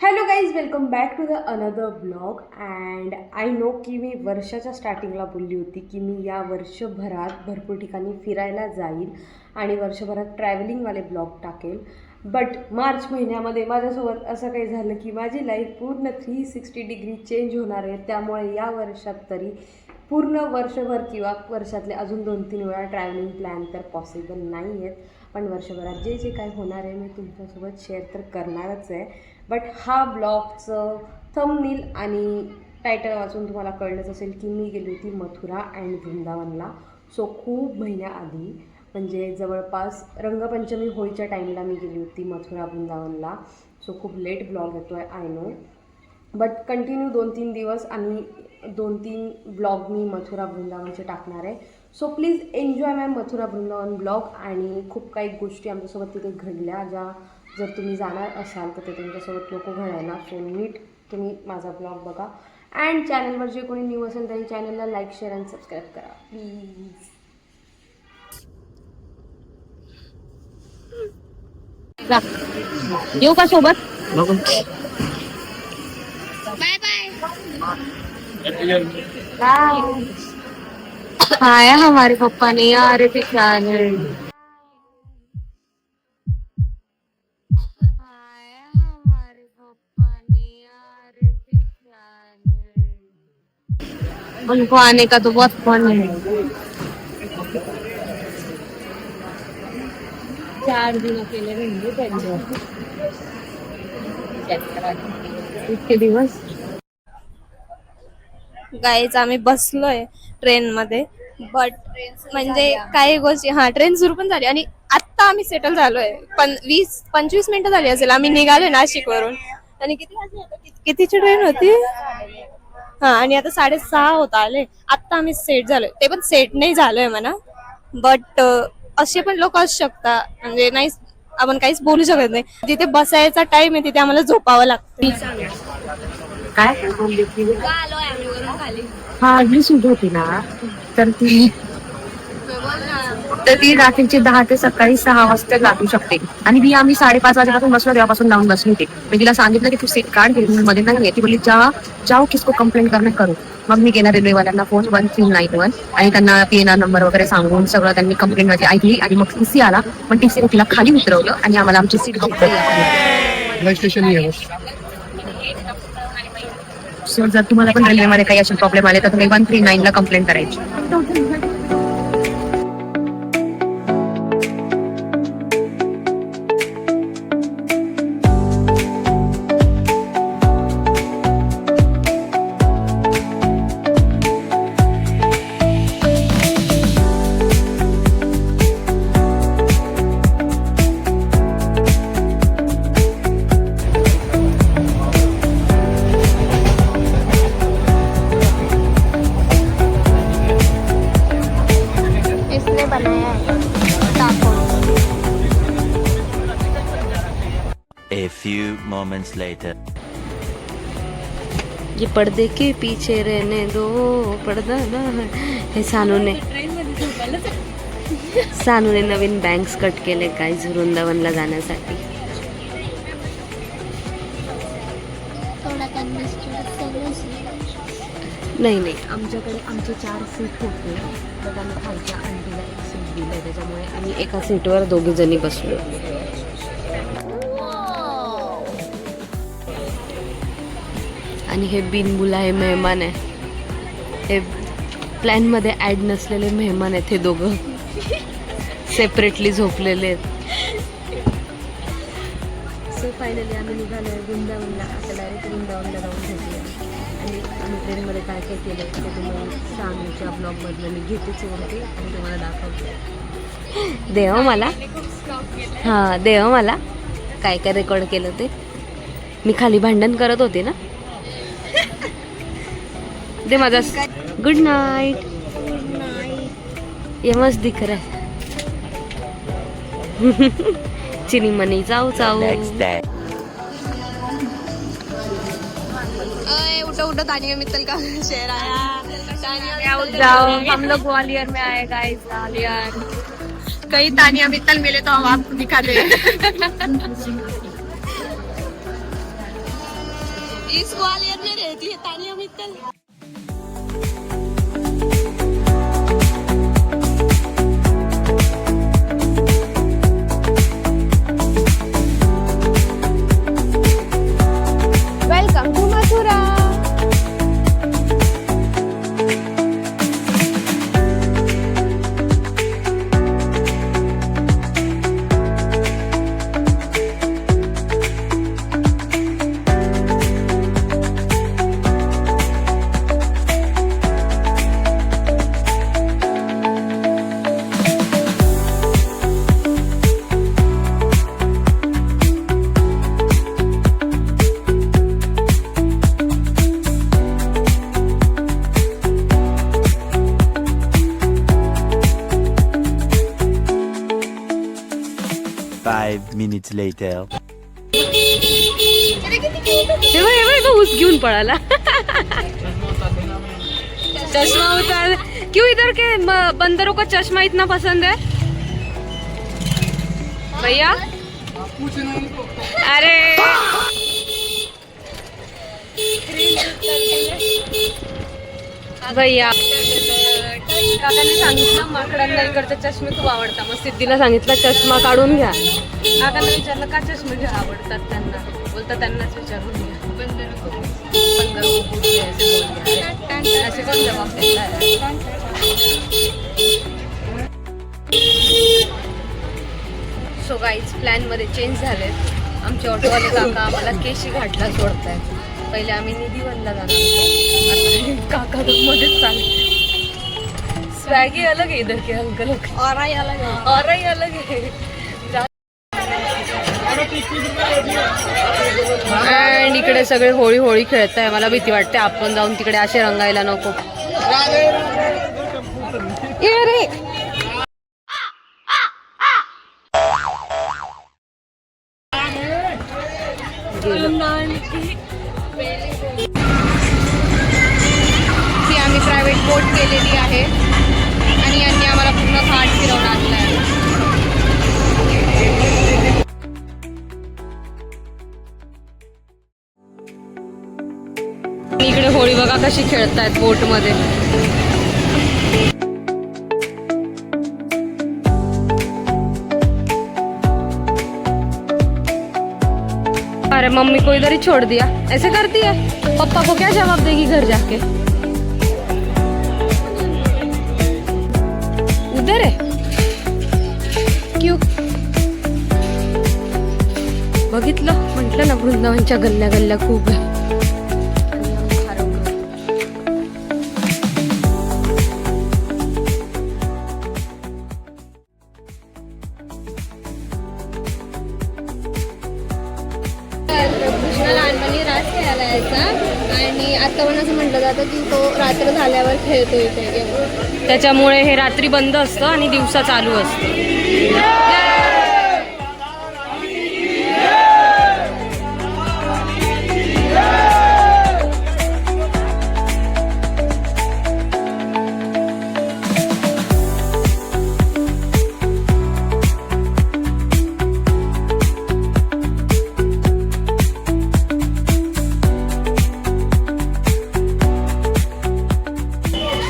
Hello guys, welcome back to the another blog. And I know की मी वर्षाच्या स्टार्टिंगला बोलली होती की मी या वर्षभरात भरपूर ठिकाणी फिरायला जाईल आणि वर्षभरात ट्रॅव्हलिंगवाले ब्लॉग टाकेल. बट मार्च महिन्यामध्ये माझ्यासोबत असं काही झालं की माझी लाईफ पूर्ण 360 डिग्री चेंज होणार आहे. त्यामुळे या वर्षात तरी पूर्ण वर्षभर किंवा वर्षातले अजून 2-3 वेळा ट्रॅव्हलिंग प्लॅन तर पॉसिबल नाही आहेत. पण वर्षभरात जे जे काही होणार आहे मी तुमच्यासोबत शेअर तर करणारच आहे. बट हा ब्लॉगचं थंबनेल आणि टायटल वाचून तुम्हाला कळलंच असेल की मी गेली होती मथुरा अँड वृंदावनला. सो खूप महिन्याआधी, म्हणजे जवळपास रंगपंचमी होळीच्या टाईमला मी गेली होती मथुरा वृंदावनला. सो खूप लेट ब्लॉग येतो आहे, आय नो. बट कंटिन्यू 2-3 दिवस आणि 2-3 ब्लॉग मी मथुरा वृंदावनचे टाकणार आहे. So please enjoy my Mathura Vrindavan blog. आणि खूप काही गोष्टी आमच्यासोबत तिथे घडल्या, ज्या जर तुम्ही जाणार असाल तर ते तुमच्यासोबत नको घडायला. सो नीट तुम्ही माझा ब्लॉग बघा. अँड चॅनलवर जे कोणी न्यू असेल त्यांनी चॅनलला लाईक, शेअर अँड सबस्क्राईब करा प्लीज. येऊ का सोबत? Bye bye. आया हमारे पप्पा ने यार उनको आने का तो बहुत फन है. 4 दिन अकेले रहेंगे त्यांचे इतके दिवस. गाईज आम्ही बसलोय ट्रेन मध्ये. बट म्हणजे काही गोष्टी ट्रेन सुरू पण झाली आणि आत्ता आम्ही सेटल झालोय. 20-25 मिनिटं झाली असेल आम्ही निघालोय नाशिक वरून. आणि कितीची ट्रेन होती? आणि आता 6:30 होत आले. आत्ता आम्ही सेट झालोय, ते पण सेट नाही झालोय म्हणा. बट असे पण लोक असू शकतात, म्हणजे नाही, आपण काहीच बोलू शकत नाही. जिथे बसायचा टाइम आहे तिथे आम्हाला झोपावं लागतं. काय हा जी सूट होती ना, तर ती रात्रीची 10 ते सकाळी 6 वाजता लागू शकते. आणि आम्ही 5:30 वाजेपासून बसलो, तेव्हापासून लावून बसली होती. मी तिला सांगितलं की तू सीट काढ, मध्ये नाही. ती बोलली जाओ किसको कंप्लेंट करणे करू. मग मी केला रेल्वेवाल्यांना फोन 1391 आणि त्यांना PNR नंबर वगैरे सांगून सगळं त्यांनी कंप्लेंट माझी ऐकली. आणि मग TC आला, पण TC तिला खाली उतरवलं आणि आम्हाला आमची सीट सो जर तुम्हाला पण रेल्वेमध्ये काही असे प्रॉब्लेम आले तर तुम्ही 139 ला कंप्लेंट करायची. इसने बनाया है टाको. A few moments later. ये पर्दे के पीछे रहने दो, पर्दा ना. हे सानूने नवीन बँक्स कट केले गाईज वृंदावनला जाण्यासाठी. नाही, आमच्याकडे आमचे 4 सीट होते, तर आम्ही खालच्या आंटीला एक सीट दिलं, त्याच्यामुळे आम्ही एका सीटवर 2 जणी बसलो. आणि हे बिनबुलाए मेहमान आहे, हे प्लॅनमध्ये ॲड नसलेले मेहमान आहेत. हे दोघं सेपरेटली झोपलेले आहेत. सो फायनली आम्ही निघालो आहे वृंदावनला. आता डायरेक्ट वृंदावनला जाऊन भेटूया. आणि आम्ही ट्रेनमध्ये काय काय केलं ते तुम्हाला सांगूच्या ब्लॉगमधलं मी घेतेच वरती आणि तुम्हाला दाखवते. देव मला देव मला काय काय रेकॉर्ड केलं ते. मी खाली भांडण करत होते ना. दे माझा गुड नाईट. ये मस्त दिख रहा है. चिनी मनी चाऊ चाऊ. उठो तानिया मित्तल का शेर आया. जाओ, हम लोग ग्वालियर में आए गाइस. ग्वालियर कई तानिया मित्तल मिले तो हम आपको दिखा दे. इस ग्वालियर में रहती है Tania Mittal. Welcome to Mathura. Five minutes later. ऊस घेऊन पळाला. चष्मा उतार. क्यों इधर के बंदरों का चष्मा इतना पसंद है भैया? अरे भैया काकाने सांगितलं माकडांना इकडचे चष्मे खूप आवडतात. मग सिद्धीला सांगितलं चष्मा काढून घ्या. काकांना विचारलं का चष्मे घ्या आवडतात त्यांना. बोलतात त्यांनाच विचारून घ्या. असे कोण जबाब देतात? सो गाईज प्लॅन मध्ये चेंज झाले. आमचे ऑटोवाले काका आम्हाला केशी घाटला सोडतायत. पहिले आम्ही निधीवनला जाणार. काका मध्येच चालले. स्वॅगी अलग है इधर के अंकल और ही अलग है. अँड इकडे सगळे होळी होळी खेळत आहे. मला भीती वाटते आपण जाऊन तिकडे असे रंगायला नको. ये रे ती आम्ही प्रायव्हेट बोट केलेली आहे आणि यांनी आम्हाला पूर्ण घाट फिरवून आणलाय. इकडे होळी बघा कशी खेळतायत बोट मध्ये. अरे मम्मी को इधर ही छोड़ दिया. ऐसे करती है. पापा को क्या जवाब देगी घर जाके? उधर है क्यों? बघितलं म्हटलं ना वृंदावनच्या गल्ल्या गल्ल्या खूप आहे. कृष्ण लहानपणी रास खेळायला यायचा आणि आता पण असं म्हटलं जातं की तो रात्र झाल्यावर खेळतो इथे. त्याच्यामुळे हे रात्री बंद असतं आणि दिवसा चालू असतं.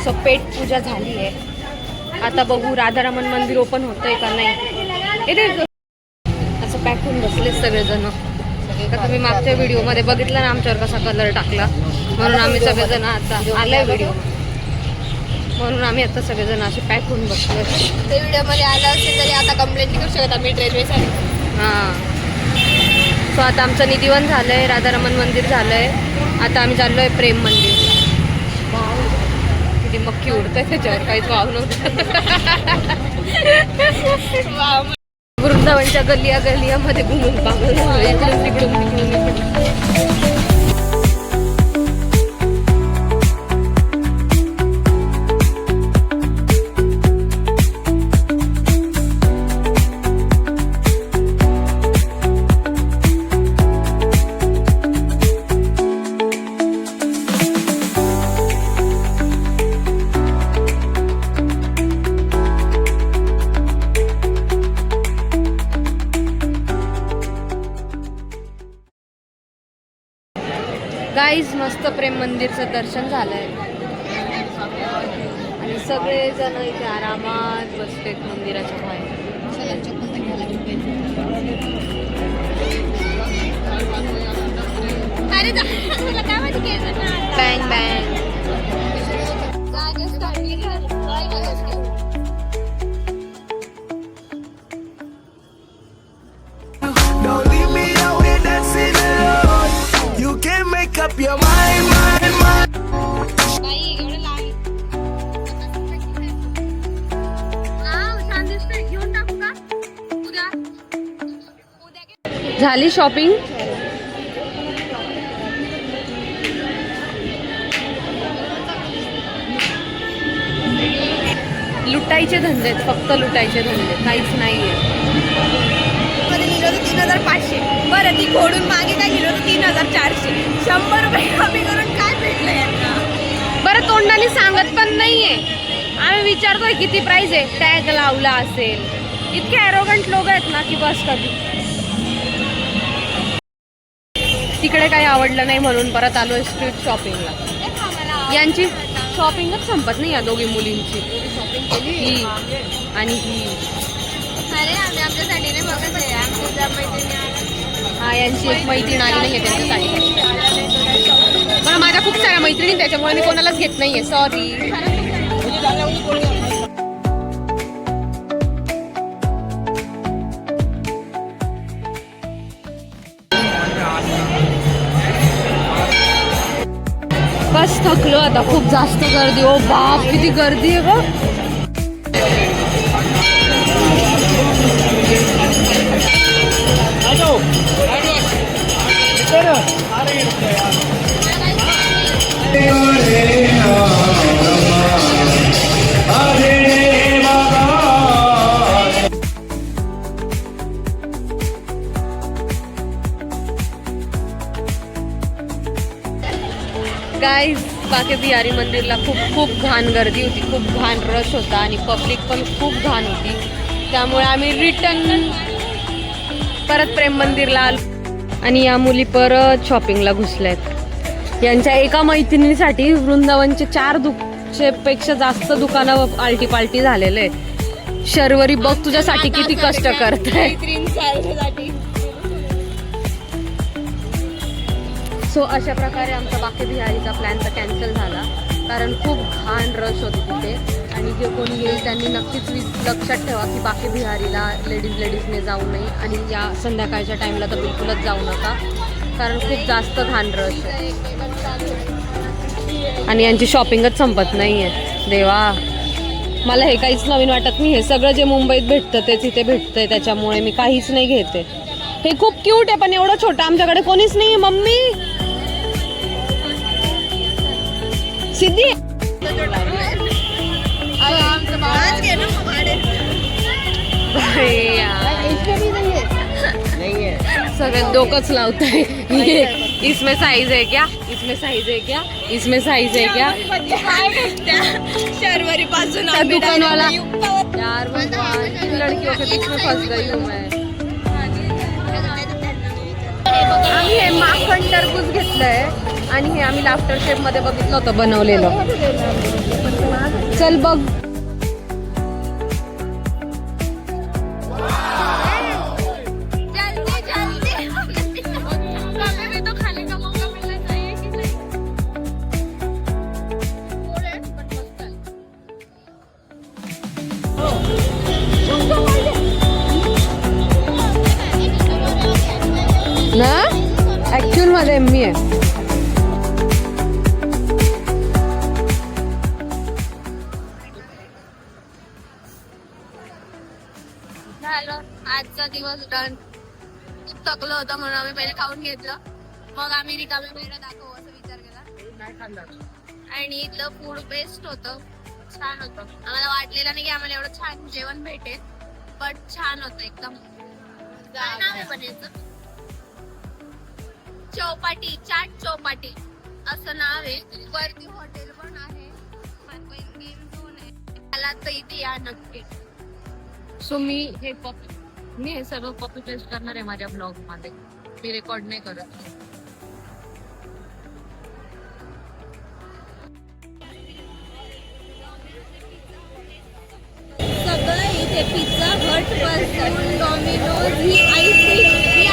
सो पेट पूजा झाली आहे. आता बघू राधारमण मंदिर ओपन होतंय का नाही. इथे असं पॅक होऊन बसले सगळेजण. तर तुम्ही मागच्या व्हिडिओमध्ये बघितलं ना आमच्यावर कसा कलर टाकला. म्हणून आम्ही सगळेजण आता आलाय व्हिडिओ. म्हणून आम्ही आता सगळेजण असे पॅक होऊन बसले. ते व्हिडिओमध्ये आलं असेल तरी आता कंप्लेंट करू शकत आम्ही रेल्वेसाठी. हां सो आता आमचं निधीवन झालंय. राधारमण मंदिर झालंय. आता आम्ही चाललोय प्रेम मंदिर. किती मक्की उडतंय त्याच्यावर काहीच वाव नव्हतं. वृंदावनच्या गल्लियामध्ये घुमून पागल झालं. इकडून तिकडून गाईज मस्त प्रेम मंदिरचं दर्शन झालंय आणि सगळे जण इथे आरामात बसलेत मंदिराच्या बाहेर. Bang bang. Don't leave me out here dancing alone. You can make up your mind, mind, mind. झाली शॉपिंग. लुटायचे धंदे आहेत, फक्त लुटायचे धंदे, काहीच नाहीये. 3,500. बरं ती खोडून मागे काय गेलो 3,400. 100 रुपये कमी करून काय भेटलं यांना? बरं तोंडाने सांगत पण नाहीये. आम्ही विचारतोय किती प्राइस आहे, टॅग लावला असेल. इतके ॲरोगंट लोक आहेत ना की बस कधी. तिकडे काही आवडलं नाही म्हणून परत आलोय स्ट्रीट शॉपिंगला. यांची शॉपिंगच संपत नाही या दोघी मुलींची. ही आणि ही. अरे आम्ही आमच्यासाठी नाही बघत आहे. आमच्या मैत्रिणी हा यांची एक मैत्रीण आली नाहीये त्यांच्यासाठी. मला माझ्या खूप साऱ्या मैत्रिणी त्याच्यामुळे मी कोणालाच घेत नाहीये. सॉरी. बस थकलो आता. खूप जास्त गर्दी. ओ बाप किती गर्दी आहे बघ. गाईज बाके बिहारी मंदिरला खूप घाण गर्दी होती. खूप घाण रश होता आणि पब्लिक पण खूप घाण होती. त्यामुळे आम्ही रिटर्न परत प्रेम मंदिरला आलो आणि या मुली परत शॉपिंगला घुसल्यात. यांच्या एका मैत्रिणीसाठी वृंदावनचे 4 पेक्षा जास्त दुकानं आलटी पालटी झालेले. शर्वरी बघ तुझ्यासाठी किती कष्ट करते. सो अशा प्रकारे आमचा बाके बिहारीचा प्लॅन तर कॅन्सल झाला कारण खूप घाण रश होती तिथे. आणि जे कोणी येईल त्यांनी नक्कीच लक्षात ठेवा की बाके बिहारीला लेडीजने जाऊ नये आणि या संध्याकाळच्या टाईमला तर बिलकुलच जाऊ नका कारण खूप जास्त घाण रश आहे आणि यांची शॉपिंगच संपत नाही आहे. देवा मला हे काहीच नवीन वाटत नाही. हे सगळं जे मुंबईत भेटतं तेच इथे भेटतंय त्याच्यामुळे मी काहीच नाही घेते. हे खूप क्यूट आहे पण एवढं छोटं आमच्याकडे कोणीच नाही. मम्मी सिद्धी सगळे डोकंच लावताय. इसमें साइज है क्या, इसमें साइज है क्या, इसमें साइज है क्या. शर्वरी पासून दुकान वाला यार लड़कियों के बीच में फंस गई हूँ मैं. आम्ही हे माखण टरबूज घेतलंय आणि हे आम्ही लाफ्टर शेप मध्ये बघितलं होतं बनवलेलं. चल बघ. ना ऍक्च्युअल मध्ये मी आहे. झालं आजचा दिवस डन. खूप थकलो होतं म्हणून आम्ही पहिले खाऊन घेतलं. मग आम्ही रिकामे वेळ दाखवू असं विचार केला आणि इथलं फूड बेस्ट होतं. छान होतं. आम्हाला वाटलेलं नाही की आम्हाला एवढं छान जेवण भेटेल बट छान होतं एकदम. काय नाव आहे पण याचं? चौपाटी, चाट चौपाटी असं नाव आहे. वरती हॉटेल पण आहे. गेम झोन आहे. मला तर इथे या नक्की. सो मी हे सगळं कॉपी पेस्ट करणार आहे माझ्या ब्लॉग मध्ये. मी रेकॉर्ड नाही करत. पिझ्झा हट पासून डॉमिनोज ही आईस्क्रीम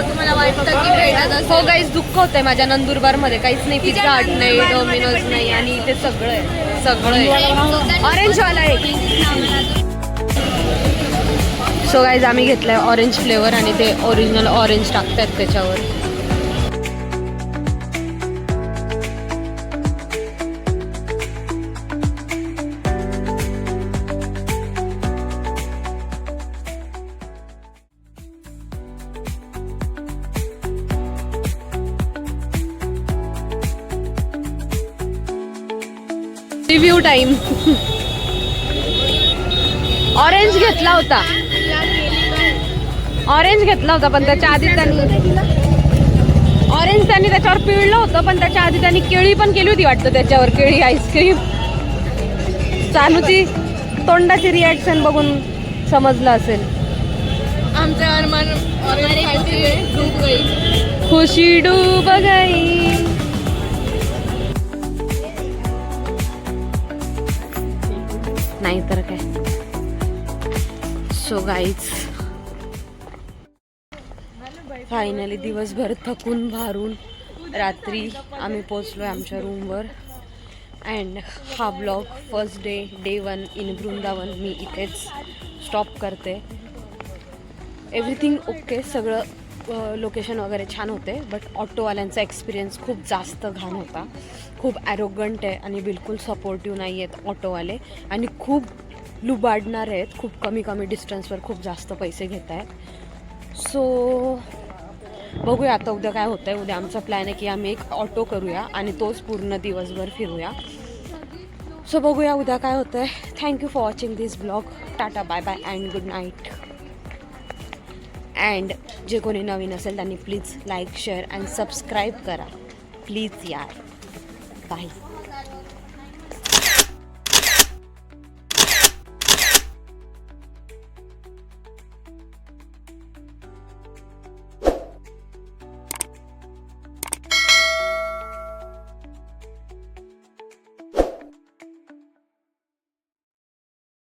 तुम्हाला वाटतं की भेटत हो असेल. गाईज, दुःख होतंय माझ्या नंदुरबार मध्ये काहीच नाही, पिझ्झा हट नाही, डॉमिनोज नाही, आणि इथे सगळं आहे, सगळं आहे. ऑरेंज वाला आहे. सो गाईज, आम्ही घेतलाय ऑरेंज फ्लेवर आणि ते ओरिजिनल ऑरेंज टाकतात त्याच्यावर. Review time. ऑरेंज घेतला होता, ऑरेंज घेतला होता, पण त्याच्या आधी त्यांनी ऑरेंज त्यांनी त्याच्यावर पिळलं होतं, पण त्याच्या आधी त्यांनी केळी पण केली होती वाटतं त्याच्यावर, केळी आईस्क्रीम. चालूची तोंडाची रिॲक्शन बघून समजलं असेल. आमच्या अरमान डूब गई. खुशी डूब गई. नाही तर काय. सो गाईज, फायनली दिवसभर थकून भारून रात्री आम्ही पोचलोय आमच्या रूमवर. अँड हा blog first day 1 in Vrindavan मी इथेच स्टॉप करते. एव्हरीथिंग ओके, सगळं लोकेशन वगैरे छान होते, बट ऑटोवाल्यांचा एक्सपिरियन्स खूप जास्त घाण होता. खूप ॲरोगंट आहे आणि बिलकुल सपोर्टिव्ह नाही आहेत ऑटोवाले, आणि खूप लुबाडणार आहेत. खूप कमी डिस्टन्सवर खूप जास्त पैसे घेत आहेत. सो बघूया आता उद्या काय होतं आहे. उद्या आमचा प्लॅन आहे की आम्ही एक ऑटो करूया आणि तोच पूर्ण दिवसभर फिरूया. सो बघूया उद्या काय होतं आहे. Thank you for watching this blog. Tata, bye bye and good night. And जे कोणी नवीन असेल त्यांनी please like, share and subscribe करा प्लीज यार. बाय.